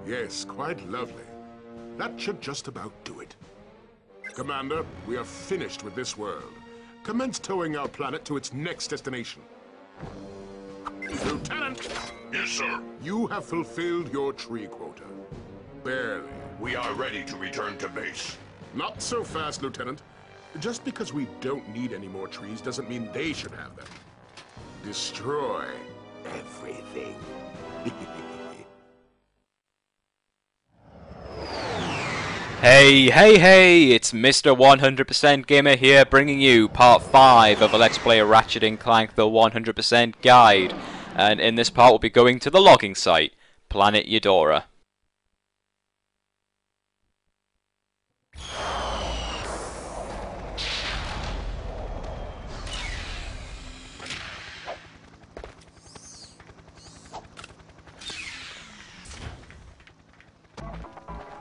Yes, quite lovely. That should just about do it. Commander, we are finished with this world. Commence towing our planet to its next destination. Lieutenant! Yes, sir. You have fulfilled your tree quota. Barely. We are ready to return to base. Not so fast, Lieutenant. Just because we don't need any more trees doesn't mean they should have them. Destroy everything. Hey, it's Mr. 100% Gamer here, bringing you part 5 of a Let's Play Ratchet Clank the 100% Guide. And in this part we'll be going to the logging site, Planet Eudora.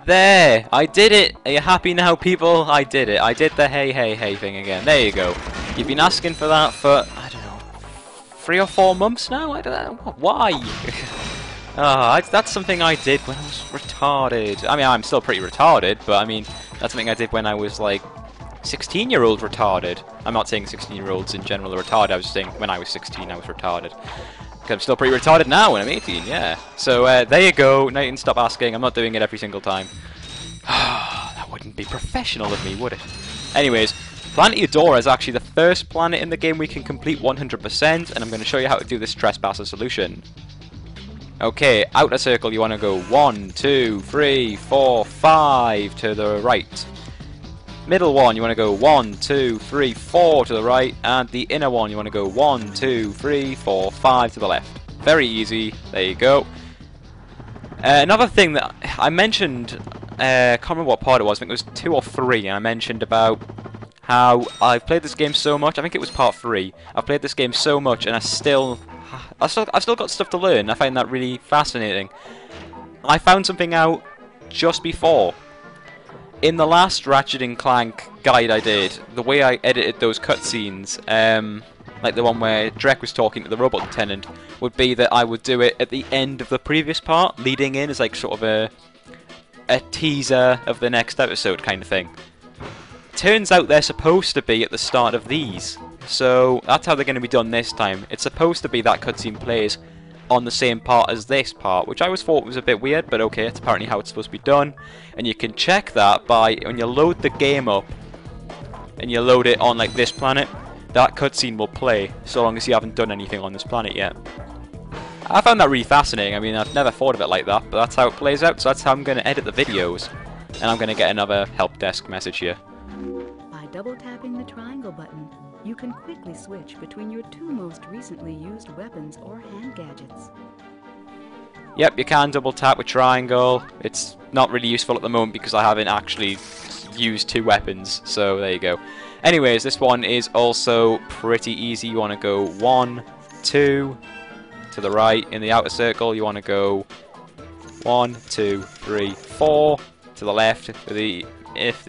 There! I did it! Are you happy now, people? I did it. I did the hey thing again. There you go. You've been asking for that for, I don't know, 3 or 4 months now? I don't know. Why? That's something I did when I was retarded. I mean, I'm still pretty retarded, but I mean, that's something I did when I was like 16-year-old retarded. I'm not saying 16-year-olds in general are retarded. I was just saying when I was 16 I was retarded. I'm still pretty retarded now when I'm 18, yeah. So there you go. Now you can stop asking. I'm not doing it every single time. That wouldn't be professional of me, would it? Anyways, Planet Eudora is actually the first planet in the game we can complete 100%, and I'm going to show you how to do this trespasser solution. Okay, outer circle you want to go 1, 2, 3, 4, 5 to the right. Middle one, you want to go 1, 2, 3, 4 to the right, and the inner one, you want to go 1, 2, 3, 4, 5 to the left. Very easy. There you go. Another thing that I mentioned, can't remember what part it was. I think it was 2 or 3, and I mentioned about how I've played this game so much. I think it was part 3. I've played this game so much, and I've still got stuff to learn. I find that really fascinating. I found something out just before. In the last Ratchet Clank guide I did, the way I edited those cutscenes, like the one where Drek was talking to the robot lieutenant, would be that I would do it at the end of the previous part, leading in as like sort of a teaser of the next episode kind of thing. Turns out they're supposed to be at the start of these, so that's how they're going to be done this time. It's supposed to be that cutscene plays on the same part as this part, which I always thought was a bit weird, but okay, it's apparently how it's supposed to be done. And you can check that by, when you load the game up, and you load it on like this planet, that cutscene will play, so long as you haven't done anything on this planet yet. I found that really fascinating. I mean, I've never thought of it like that, but that's how it plays out, so that's how I'm going to edit the videos. And I'm going to get another help desk message here. By double tapping the triangle button, you can quickly switch between your 2 most recently used weapons or hand gadgets. Yep, you can double tap with triangle. It's not really useful at the moment because I haven't actually used 2 weapons, so there you go. Anyways, this one is also pretty easy. You want to go 1, 2 to the right. In the outer circle, you want to go 1, 2, 3, 4 to the left. The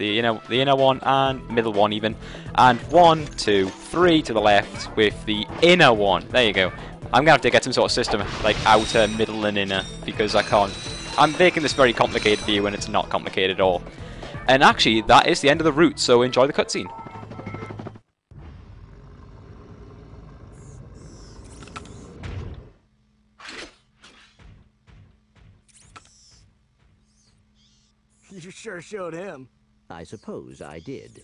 inner one and middle one even, and 1, 2, 3 to the left with the inner one. There you go. I'm gonna have to get some sort of system like outer, middle, and inner because I can't. I'm making this very complicated for you, and it's not complicated at all. And actually, that is the end of the route. So enjoy the cutscene. You sure showed him. I suppose I did.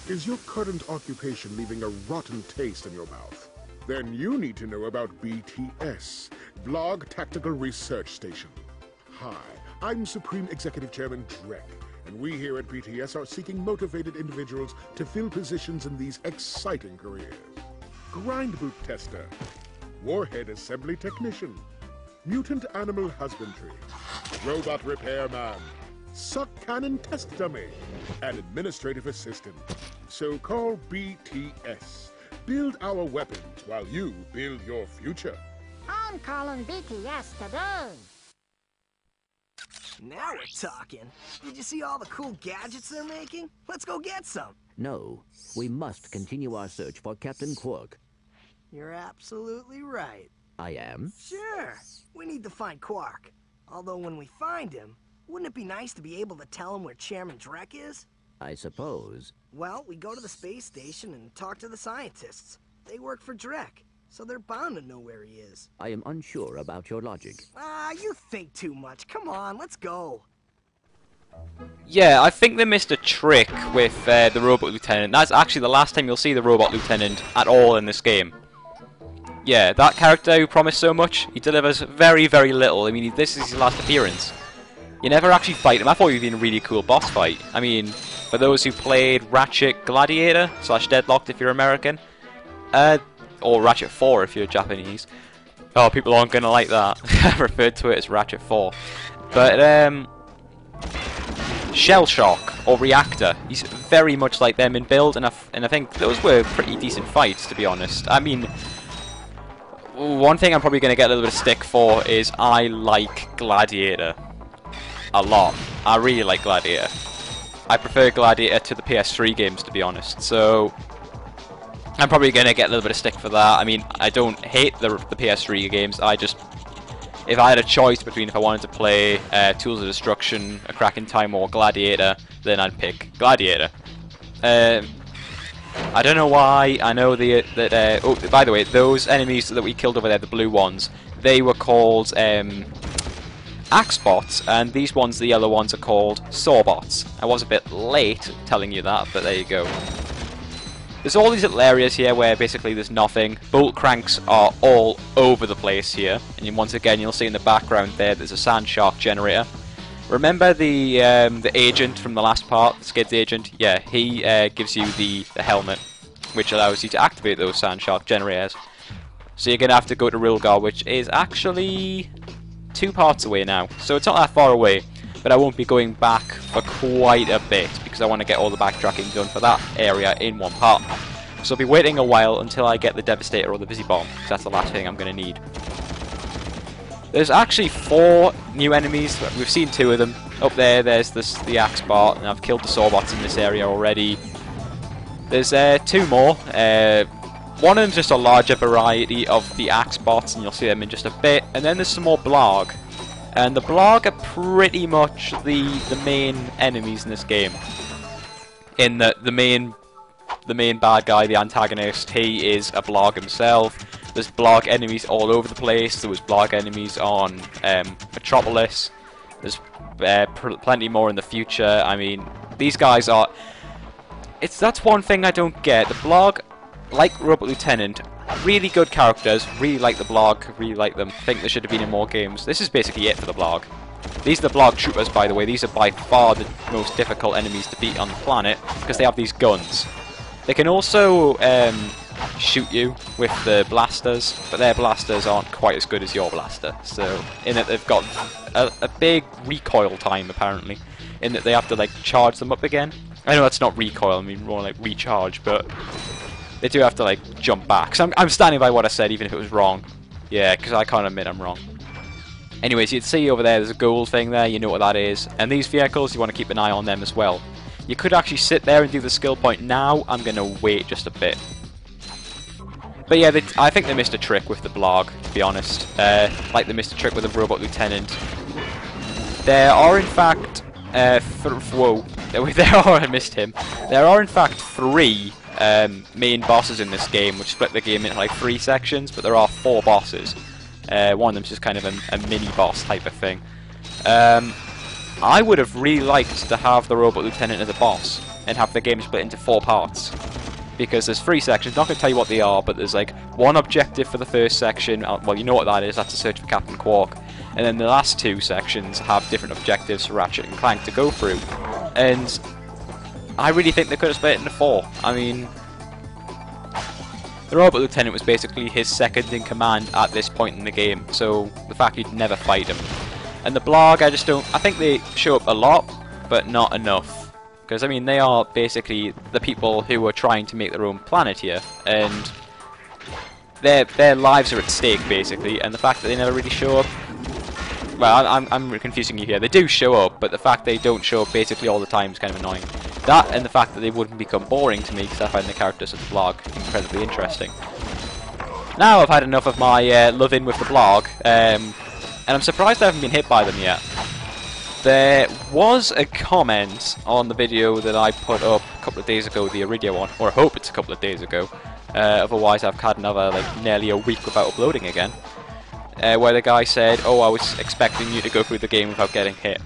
Is your current occupation leaving a rotten taste in your mouth? Then you need to know about BTS, Blog Tactical Research Station. Hi, I'm Supreme Executive Chairman Drek, and we here at BTS are seeking motivated individuals to fill positions in these exciting careers. Grind boot tester, warhead assembly technician, mutant animal husbandry, robot repairman, suck cannon test dummy, and administrative assistant. So call BTS. Build our weapons while you build your future. I'm calling BTS today. Now we're talking. Did you see all the cool gadgets they're making? Let's go get some. No, we must continue our search for Captain Quark. You're absolutely right. I am? Sure, we need to find Quark. Although when we find him, wouldn't it be nice to be able to tell him where Chairman Drek is? I suppose. Well, we go to the space station and talk to the scientists. They work for Drek, so they're bound to know where he is. I am unsure about your logic. Ah, you think too much. Come on, let's go. Yeah, I think they missed a trick with the Robot Lieutenant. That's actually the last time you'll see the Robot Lieutenant at all in this game. Yeah, that character who promised so much, he delivers very, very little. I mean, this is his last appearance. You never actually fight him. I thought he would be in a really cool boss fight. I mean, for those who played Ratchet Gladiator, / Deadlocked if you're American, or Ratchet 4 if you're Japanese. Oh, people aren't going to like that. I referred to it as Ratchet 4. But, Shell Shock or Reactor, he's very much like them in build, and I think those were pretty decent fights, to be honest. I mean, one thing I'm probably going to get a little bit of stick for is I like Gladiator a lot. I really like Gladiator. I prefer Gladiator to the PS3 games, to be honest, so I'm probably going to get a little bit of stick for that. I mean, I don't hate the PS3 games, I just, if I had a choice between if I wanted to play Tools of Destruction, A Crack in Time, or Gladiator, then I'd pick Gladiator. I don't know why. I know that. Oh, by the way, those enemies that we killed over there, the blue ones, they were called Axebots, and these ones, the yellow ones, are called Sawbots. I was a bit late telling you that, but there you go. There's all these little areas here where basically there's nothing. Bolt cranks are all over the place here, and once again you'll see in the background there's a sand shark generator. Remember the agent from the last part, the Skids agent? Yeah, he gives you the helmet, which allows you to activate those sand shark generators. So you're going to have to go to Rilgar, which is actually 2 parts away now, so it's not that far away. But I won't be going back for quite a bit, because I want to get all the backtracking done for that area in one part. So I'll be waiting a while until I get the Devastator or the Busy Bomb, because that's the last thing I'm going to need. There's actually 4 new enemies. We've seen 2 of them. Up there, there's the Axebot, and I've killed the Sawbots in this area already. There's 2 more. One of them's just a larger variety of the Axebots, and you'll see them in just a bit. And then there's some more Blarg. And the Blarg are pretty much the main enemies in this game. In that the main bad guy, the antagonist, he is a Blarg himself. There's Blarg enemies all over the place. There was Blarg enemies on Metropolis. There's plenty more in the future. I mean, these guys are... That's one thing I don't get. The Blarg, like Robot Lieutenant, really good characters. Really like the Blarg. Really like them. Think they should have been in more games. This is basically it for the Blarg. These are the Blarg troopers, by the way. These are by far the most difficult enemies to beat on the planet, because they have these guns. They can also shoot you with the blasters, but their blasters aren't quite as good as your blaster. So, in that they've got a big recoil time, apparently, in that they have to like charge them up again. I know that's not recoil, I mean more like recharge, but they do have to like jump back. So I'm standing by what I said, even if it was wrong. Yeah, because I can't admit I'm wrong. Anyways, you'd see over there, there's a gold thing there, you know what that is. And these vehicles, you want to keep an eye on them as well. You could actually sit there and do the skill point now. I'm going to wait just a bit. But yeah, I think they missed a trick with the Blarg, to be honest. Like they missed a trick with the Robot Lieutenant. There are in fact... whoa. I missed him. There are in fact 3 main bosses in this game, which split the game into like 3 sections, but there are 4 bosses. One of them's just kind of a mini-boss type of thing. I would have really liked to have the Robot Lieutenant as a boss, and have the game split into 4 parts. Because there's 3 sections, not going to tell you what they are, but there's like 1 objective for the first section, well you know what that is, that's a search for Captain Quark. And then the last 2 sections have different objectives for Ratchet and Clank to go through. And I really think they could have split it into 4. I mean, the Robot Lieutenant was basically his second in command at this point in the game, so the fact you'd never fight him. And the Blarg, I just don't... I think they show up a lot, but not enough. Because, I mean, they are basically the people who are trying to make their own planet here, and their lives are at stake, basically, and the fact that they never really show up... Well, I'm confusing you here. They do show up, but the fact they don't show up basically all the time is kind of annoying. That and the fact that they wouldn't become boring to me because I find the characters of the blog incredibly interesting. Now I've had enough of my love-in with the blog, and I'm surprised I haven't been hit by them yet. There was a comment on the video that I put up a couple of days ago, the Iridia one, or I hope it's a couple of days ago, otherwise I've had another like nearly a week without uploading again, where the guy said, oh, I was expecting you to go through the game without getting hit.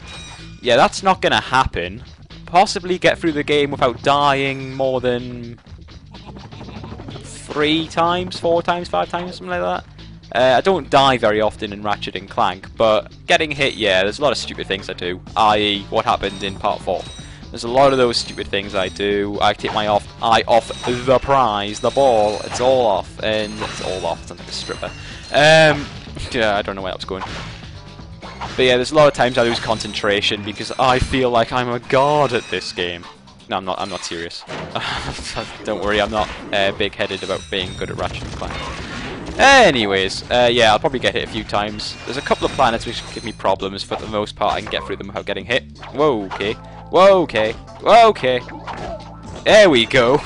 Yeah, that's not going to happen. Possibly get through the game without dying more than 3 times, 4 times, 5 times, something like that. I don't die very often in Ratchet and Clank, but getting hit, yeah, there's a lot of stupid things I do, i.e. what happened in Part 4. There's a lot of those stupid things I do. I take my eye off the prize, the ball, it's all off, and it's all off, it sounds like a stripper. Yeah, I don't know where I was going. But yeah, there's a lot of times I lose concentration because I feel like I'm a god at this game. No, I'm not serious. Don't worry, I'm not big-headed about being good at Ratchet and Clank. Anyways, yeah, I'll probably get hit a few times. There's a couple of planets which give me problems, but for the most part I can get through them without getting hit. Whoa, okay. Whoa, okay. Whoa, okay. There we go.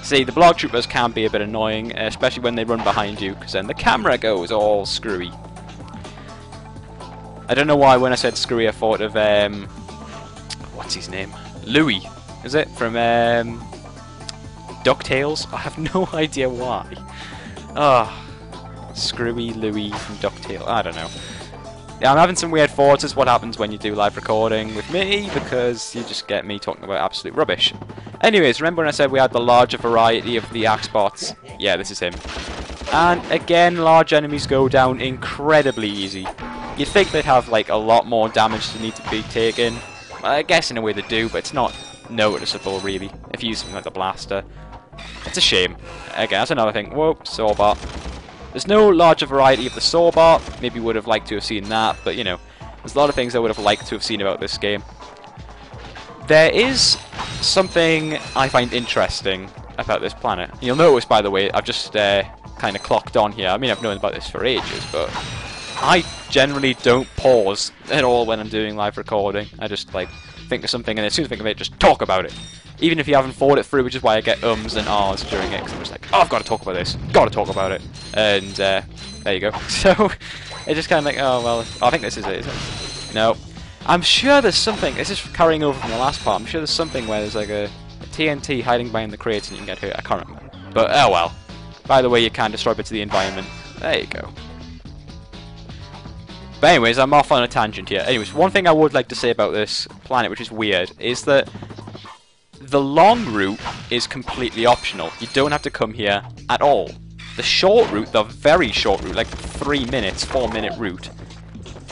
See, the blog troopers can be a bit annoying, especially when they run behind you, because then the camera goes all screwy. I don't know why when I said screwy I thought of, what's his name? Louis, is it? From, DuckTales? I have no idea why. Ah. Screwy Louis from DuckTales. I don't know. Yeah, I'm having some weird thoughts as what happens when you do live recording with me, because you just get me talking about absolute rubbish. Anyways, remember when I said we had the larger variety of the axe bots? Yeah, this is him. And again, large enemies go down incredibly easy. You'd think they'd have like a lot more damage to need to be taken. I guess in a way they do, but it's not noticeable really if you use something like the blaster. It's a shame. Again, that's another thing. Whoa, Sawbot. There's no larger variety of the Sawbot. Maybe would have liked to have seen that, but you know, there's a lot of things I would have liked to have seen about this game. There is something I find interesting about this planet. You'll notice, by the way, I've just kind of clocked on here. I mean, I've known about this for ages, but I generally don't pause at all when I'm doing live recording. I just like think of something, and as soon as I think of it, just talk about it. Even if you haven't thought it through, which is why I get ums and ahs during it, because I'm just like, oh, I've got to talk about this, got to talk about it, and there you go. So it's just kind of like, oh well, I think this is it, is it? No, I'm sure there's something. This is carrying over from the last part. I'm sure there's something where there's like a TNT hiding behind the crates and you can get hurt. I can't remember, but oh well. By the way, you can destroy bits of the environment. There you go. But anyways, I'm off on a tangent here. Anyways, one thing I would like to say about this planet, which is weird, is that the long route is completely optional. You don't have to come here at all. The short route, the very short route, like 3 minutes, 4-minute route,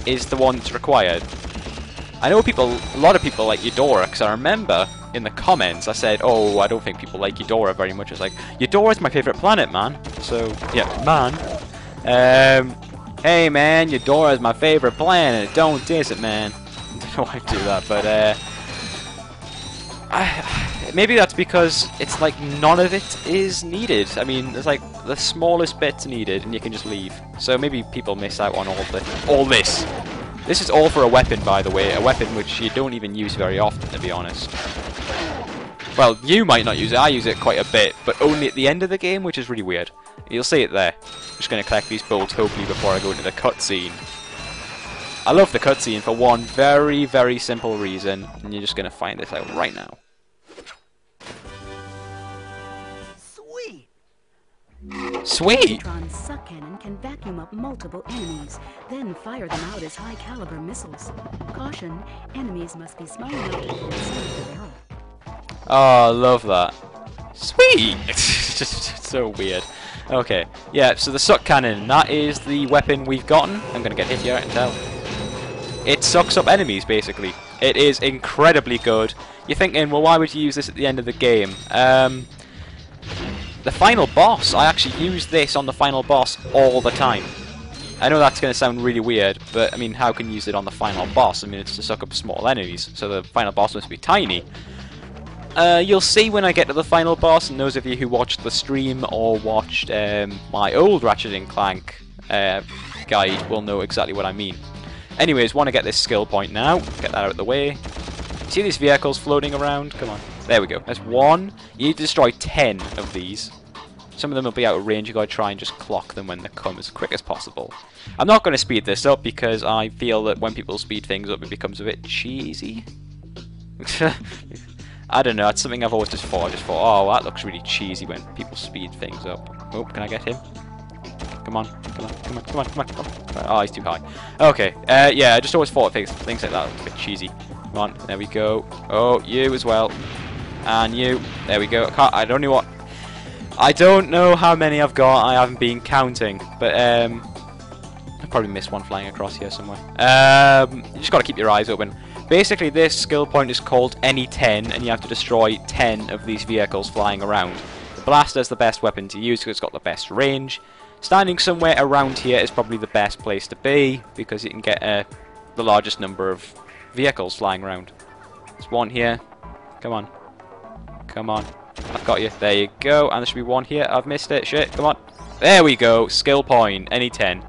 is the one that's required. I know a lot of people like Eudora, because I remember in the comments I said, oh, I don't think people like Eudora very much. It's like, Eudora's my favourite planet, man. So, yeah, man. Hey, man, Eudora's my favourite planet. Don't diss it, man. I don't know why I do that, but, maybe that's because it's like none of it is needed. I mean, there's like the smallest bits needed and you can just leave. So maybe people miss out on all this. This is all for a weapon, by the way. A weapon which you don't even use very often, to be honest. Well, you might not use it. I use it quite a bit, but only at the end of the game, which is really weird. You'll see it there. I'm just going to collect these bolts, hopefully, before I go into the cutscene. I love the cutscene for one very, very simple reason, and you're just going to find this out right now. Sweet! Tron's suck cannon can vacuum up multiple enemies, then fire them out as high-caliber missiles. Caution, enemies must be smart enough to insert the barrel. Oh, I love that. Sweet! It's just so weird. Okay, yeah, so the suck cannon, that is the weapon we've gotten. I'm gonna get hit here, I can tell. It sucks up enemies, basically. It is incredibly good. You're thinking, well, why would you use this at the end of the game? The final boss, I actually use this on the final boss all the time. I know that's going to sound really weird, but I mean, how can you use it on the final boss? I mean, it's to suck up small enemies, so the final boss must be tiny. You'll see when I get to the final boss, and those of you who watched the stream or watched my old Ratchet and Clank guide will know exactly what I mean. Anyways, want to get this skill point now, get that out of the way. See these vehicles floating around? Come on. There we go. There's one. You need to destroy 10 of these. Some of them will be out of range. You've got to try and just clock them when they come as quick as possible. I'm not going to speed this up because I feel that when people speed things up, it becomes a bit cheesy. I don't know. It's something I've always just thought. I just thought, oh, that looks really cheesy when people speed things up. Oh, can I get him? Come on, come on, come on, come on, come on, come on. Oh, he's too high. Okay, yeah, I just always thought things like that looked a bit cheesy. Come on, there we go. Oh, you as well. And you. There we go. I don't know what... I don't know how many I've got. I haven't been counting. But, I probably missed one flying across here somewhere. You just got to keep your eyes open. Basically, this skill point is called Any 10, and you have to destroy 10 of these vehicles flying around. The blaster is the best weapon to use because it's got the best range. Standing somewhere around here is probably the best place to be because you can get the largest number of vehicles flying around. There's one here. Come on. Come on. I've got you. There you go. And there should be one here. I've missed it. Shit. Come on. There we go. Skill point. Any 10.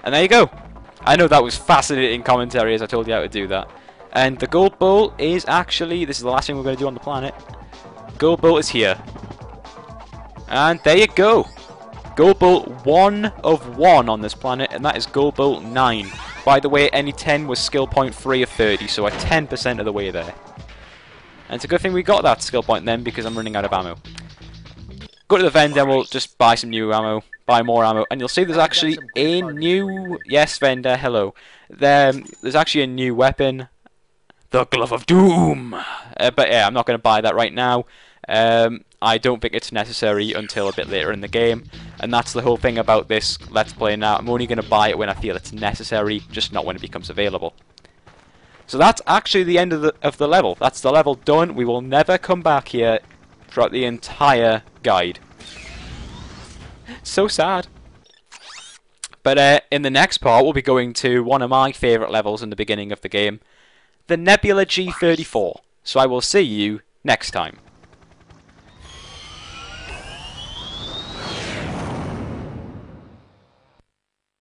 And there you go. I know that was fascinating commentary as I told you how to do that. And the gold bull is actually... This is the last thing we're going to do on the planet. Gold bull is here. And there you go. Gold bull 1 of 1 on this planet, and that is gold bull 9. By the way, any 10 was skill point 3 of 30, so we're 10% of the way there. And it's a good thing we got that skill point then, because I'm running out of ammo. Go to the vendor, we'll just buy some new ammo, buy more ammo, and you'll see there's actually a new... Yes, vendor, hello. There's actually a new weapon. The Glove of Doom! But yeah, I'm not going to buy that right now. I don't think it's necessary until a bit later in the game, and that's the whole thing about this Let's Play now. I'm only going to buy it when I feel it's necessary, just not when it becomes available. So that's actually the end of the level. That's the level done. We will never come back here throughout the entire guide. So sad. But in the next part, we'll be going to one of my favourite levels in the beginning of the game, the Nebula G34. So I will see you next time.